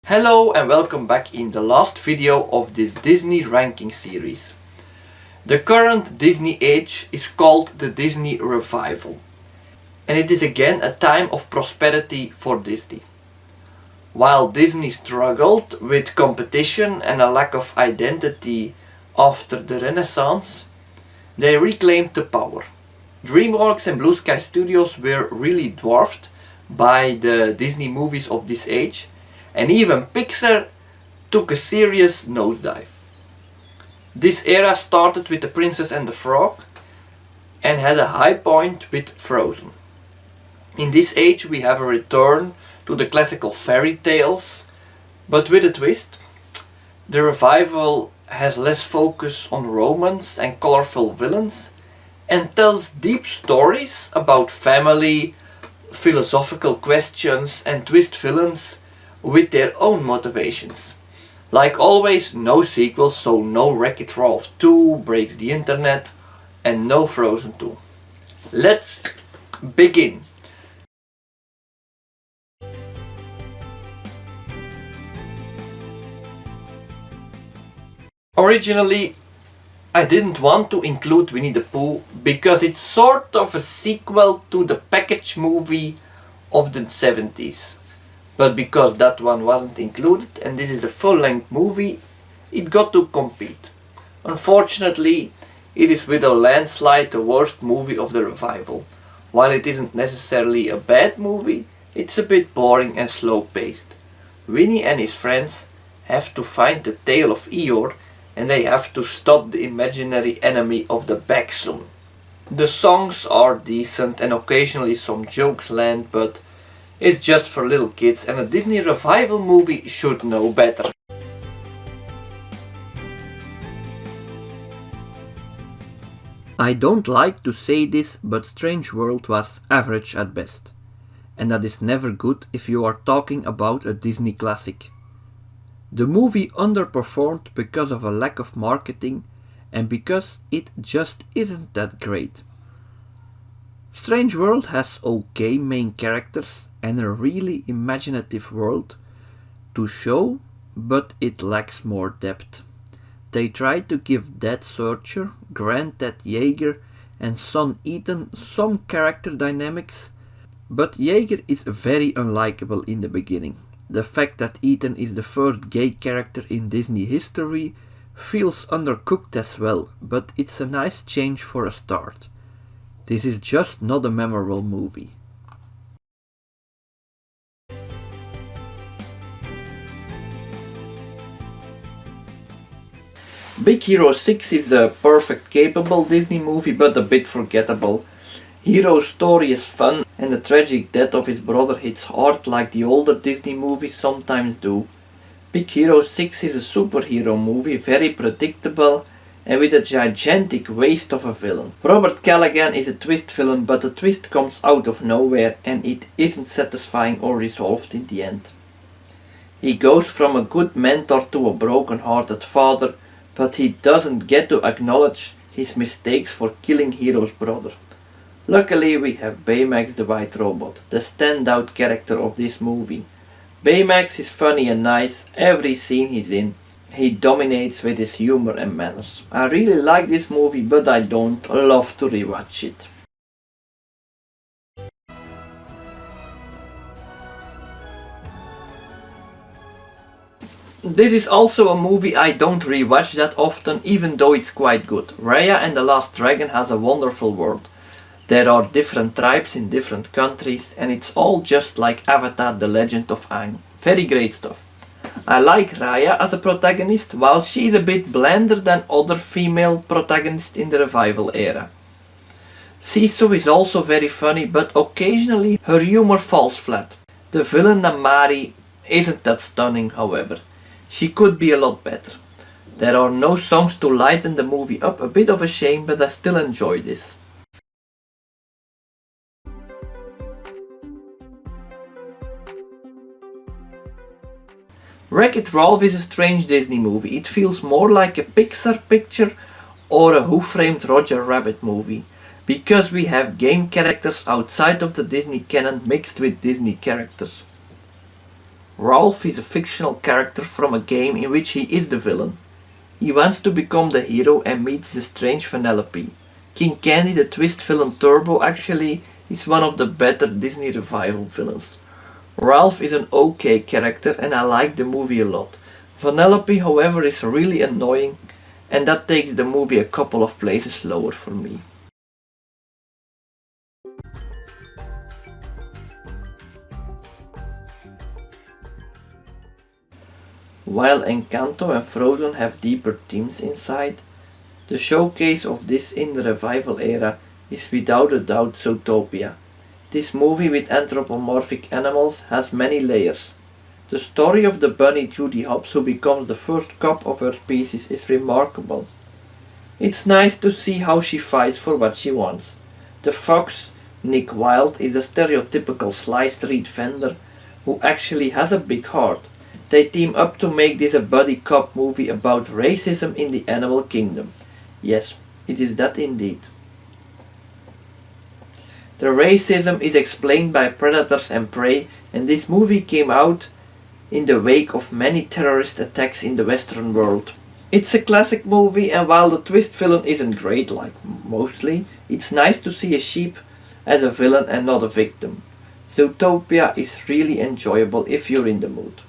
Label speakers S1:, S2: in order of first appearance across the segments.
S1: Hello and welcome back in the last video of this Disney ranking series. The current Disney age is called the Disney Revival, and it is again a time of prosperity for Disney. While Disney struggled with competition and a lack of identity after the Renaissance, they reclaimed the power. DreamWorks and Blue Sky Studios were really dwarfed by the Disney movies of this age, and even Pixar took a serious nosedive. This era started with The Princess and the Frog and had a high point with Frozen. In this age we have a return to the classical fairy tales, but with a twist. The revival has less focus on romance and colorful villains and tells deep stories about family, philosophical questions and twist villains with their own motivations. Like always, no sequels, so no WreckIt Ralph 2 breaks the internet and no Frozen 2. Let's begin. Originally, I didn't want to include Winnie the Pooh because it's sort of a sequel to the package movie of the 70s. But because that one wasn't included and this is a full-length movie, it got to compete. Unfortunately, it is with a landslide the worst movie of the revival. While it isn't necessarily a bad movie, it's a bit boring and slow-paced. Winnie and his friends have to find the tail of Eeyore and they have to stop the imaginary enemy of the Baxun. The songs are decent and occasionally some jokes land, but it's just for little kids and a Disney revival movie should know better. I don't like to say this, but Strange World was average at best. And that is never good if you are talking about a Disney classic. The movie underperformed because of a lack of marketing and because it just isn't that great. Strange World has okay main characters and a really imaginative world to show, but it lacks more depth. They try to give Dad Searcher, Granddad Jaeger and son Ethan some character dynamics, but Jaeger is very unlikable in the beginning. The fact that Ethan is the first gay character in Disney history feels undercooked as well, but it's a nice change for a start. This is just not a memorable movie. Big Hero 6 is a perfect capable Disney movie but a bit forgettable. Hero's story is fun and the tragic death of his brother hits hard like the older Disney movies sometimes do. Big Hero 6 is a superhero movie, very predictable and with a gigantic waste of a villain. Robert Callaghan is a twist villain, but the twist comes out of nowhere and it isn't satisfying or resolved in the end. He goes from a good mentor to a broken-hearted father, but he doesn't get to acknowledge his mistakes for killing Hero's brother. Luckily we have Baymax the White Robot, the standout character of this movie. Baymax is funny and nice, every scene he's in. He dominates with his humor and manners. I really like this movie, but I don't love to rewatch it. This is also a movie I don't rewatch that often, even though it's quite good. Raya and the Last Dragon has a wonderful world. There are different tribes in different countries and it's all just like Avatar: The Legend of Aang. Very great stuff. I like Raya as a protagonist, while she's a bit blander than other female protagonists in the revival era. Sisu is also very funny, but occasionally her humor falls flat. The villain Namari isn't that stunning, however. She could be a lot better. There are no songs to lighten the movie up, a bit of a shame, but I still enjoy this. WreckIt Ralph is a strange Disney movie. It feels more like a Pixar picture or a Who Framed Roger Rabbit movie, because we have game characters outside of the Disney canon mixed with Disney characters. Ralph is a fictional character from a game in which he is the villain. He wants to become the hero and meets the strange Vanellope. King Candy the twist villain Turbo actually is one of the better Disney revival villains. Ralph is an okay character and I like the movie a lot. Vanellope however is really annoying and that takes the movie a couple of places lower for me. While Encanto and Frozen have deeper themes inside, the showcase of this in the revival era is without a doubt Zootopia. This movie with anthropomorphic animals has many layers. The story of the bunny Judy Hopps who becomes the first cop of her species is remarkable. It's nice to see how she fights for what she wants. The fox, Nick Wilde, is a stereotypical Sly Street vendor who actually has a big heart. They team up to make this a buddy cop movie about racism in the animal kingdom. Yes, it is that indeed. The racism is explained by predators and prey, and this movie came out in the wake of many terrorist attacks in the Western world. It's a classic movie, and while the twist villain isn't great like mostly, it's nice to see a sheep as a villain and not a victim. Zootopia is really enjoyable if you're in the mood.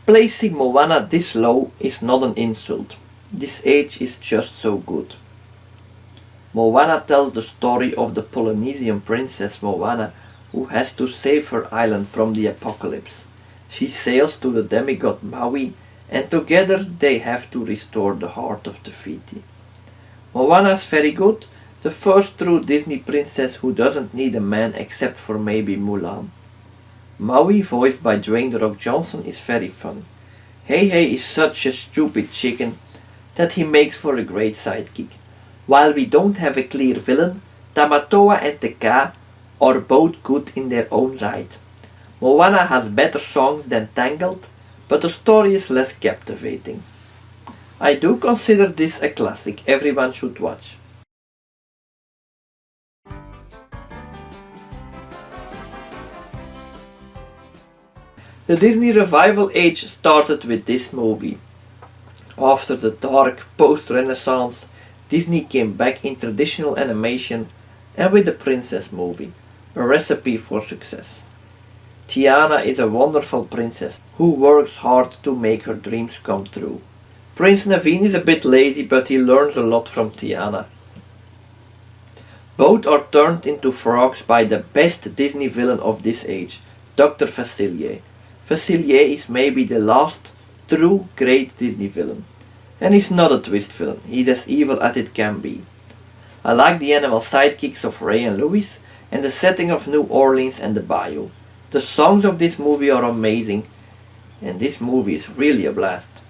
S1: Placing Moana this low is not an insult. This age is just so good. Moana tells the story of the Polynesian princess Moana who has to save her island from the apocalypse. She sails to the demigod Maui and together they have to restore the heart of Te Fiti. Moana's very good, the first true Disney princess who doesn't need a man except for maybe Mulan. Maui, voiced by Dwayne "The Rock" Johnson, is very fun. Hey Hey is such a stupid chicken that he makes for a great sidekick. While we don't have a clear villain, Tamatoa and Te Kā are both good in their own right. Moana has better songs than Tangled, but the story is less captivating. I do consider this a classic everyone should watch. The Disney revival age started with this movie. After the dark post-Renaissance, Disney came back in traditional animation and with the Princess movie, a recipe for success. Tiana is a wonderful princess who works hard to make her dreams come true. Prince Naveen is a bit lazy but he learns a lot from Tiana. Both are turned into frogs by the best Disney villain of this age, Dr. Facilier. Facilier is maybe the last true great Disney villain. And he's not a twist villain, he's as evil as it can be. I like the animal sidekicks of Ray and Louis and the setting of New Orleans and the bayou. The songs of this movie are amazing and this movie is really a blast.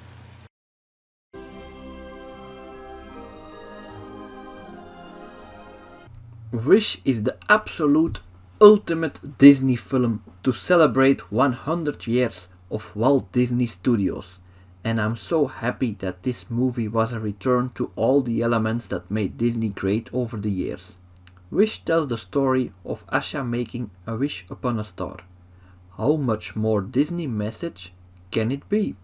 S1: Wish is the absolute ultimate Disney film to celebrate 100 years of Walt Disney Studios, and I'm so happy that this movie was a return to all the elements that made Disney great over the years. Wish tells the story of Asha making a wish upon a star. How much more Disney message can it be?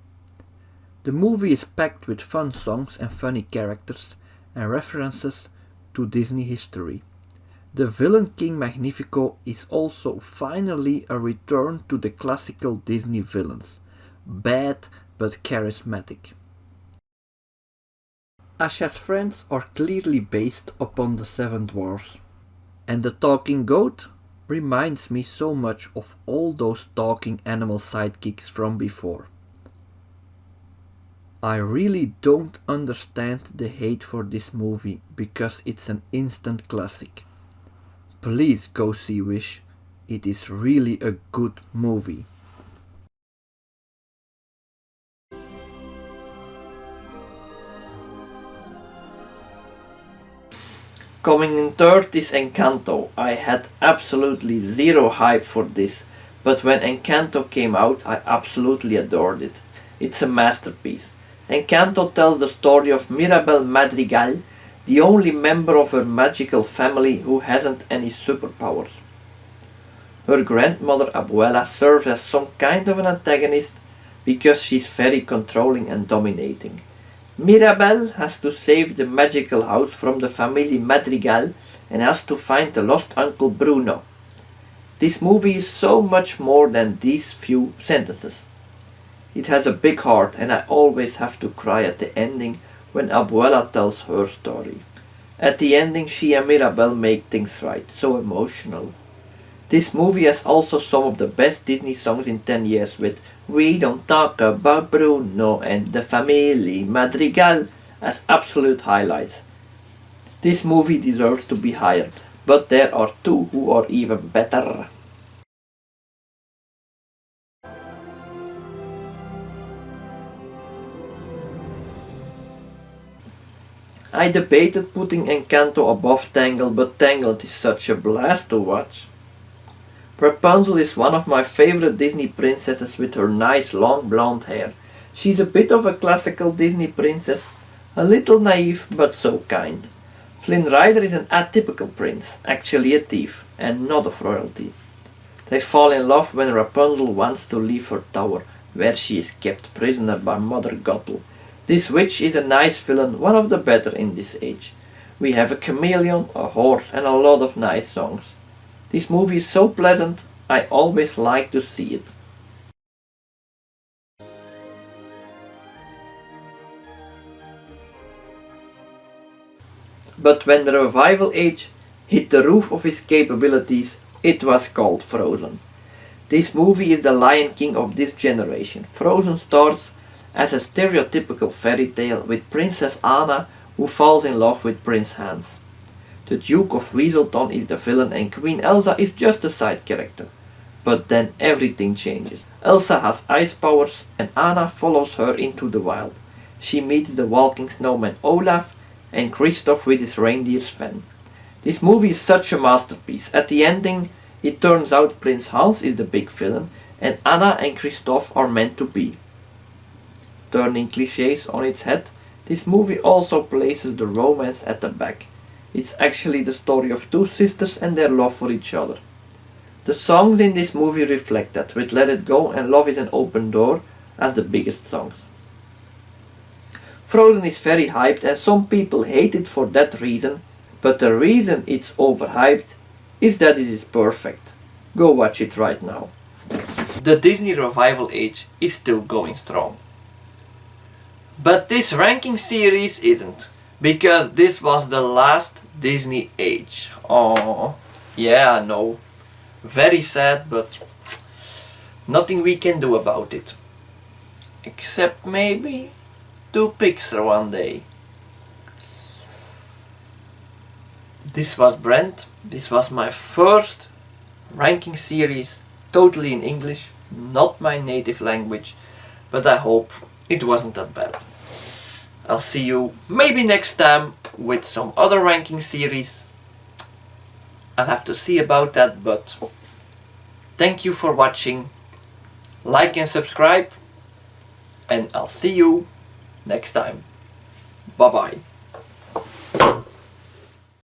S1: The movie is packed with fun songs and funny characters and references to Disney history. The villain King Magnifico is also finally a return to the classical Disney villains. Bad but charismatic. Asha's friends are clearly based upon the Seven Dwarfs. And the talking goat reminds me so much of all those talking animal sidekicks from before. I really don't understand the hate for this movie because it's an instant classic. Please go see Wish, it is really a good movie. Coming in third is Encanto. I had absolutely zero hype for this, but when Encanto came out I absolutely adored it. It's a masterpiece. Encanto tells the story of Mirabel Madrigal, the only member of her magical family who hasn't any superpowers. Her grandmother Abuela serves as some kind of an antagonist because she's very controlling and dominating. Mirabel has to save the magical house from the family Madrigal and has to find the lost Uncle Bruno. This movie is so much more than these few sentences. It has a big heart and I always have to cry at the ending when Abuela tells her story. At the ending she and Mirabel make things right, so emotional. This movie has also some of the best Disney songs in 10 years with We Don't Talk About Bruno and the Family Madrigal as absolute highlights. This movie deserves to be higher, but there are two who are even better. I debated putting Encanto above Tangled, but Tangled is such a blast to watch. Rapunzel is one of my favorite Disney princesses with her nice long blonde hair. She's a bit of a classical Disney princess, a little naive but so kind. Flynn Rider is an atypical prince, actually a thief, and not of royalty. They fall in love when Rapunzel wants to leave her tower, where she is kept prisoner by Mother Gothel. This witch is a nice villain, one of the better in this age. We have a chameleon, a horse and a lot of nice songs. This movie is so pleasant, I always like to see it. But when the revival age hit the roof of his capabilities, it was called Frozen. This movie is the Lion King of this generation. Frozen starts as a stereotypical fairy tale with Princess Anna who falls in love with Prince Hans. The Duke of Weaselton is the villain and Queen Elsa is just a side character. But then everything changes. Elsa has ice powers and Anna follows her into the wild. She meets the walking snowman Olaf and Kristoff with his reindeer Sven. This movie is such a masterpiece. At the ending, it turns out Prince Hans is the big villain and Anna and Kristoff are meant to be. Turning cliches on its head, this movie also places the romance at the back. It's actually the story of two sisters and their love for each other. The songs in this movie reflect that, with Let It Go and Love is an Open Door as the biggest songs. Frozen is very hyped and some people hate it for that reason, but the reason it's overhyped is that it is perfect. Go watch it right now. The Disney revival age is still going strong. But this ranking series isn't. Because this was the last Disney age. Oh, yeah, I know. Very sad, but nothing we can do about it. Except maybe do Pixar one day. This was Brent. This was my first ranking series, totally in English, not my native language, but I hope it wasn't that bad. I'll see you maybe next time with some other ranking series. I'll have to see about that, but thank you for watching. Like and subscribe, and I'll see you next time. Bye bye.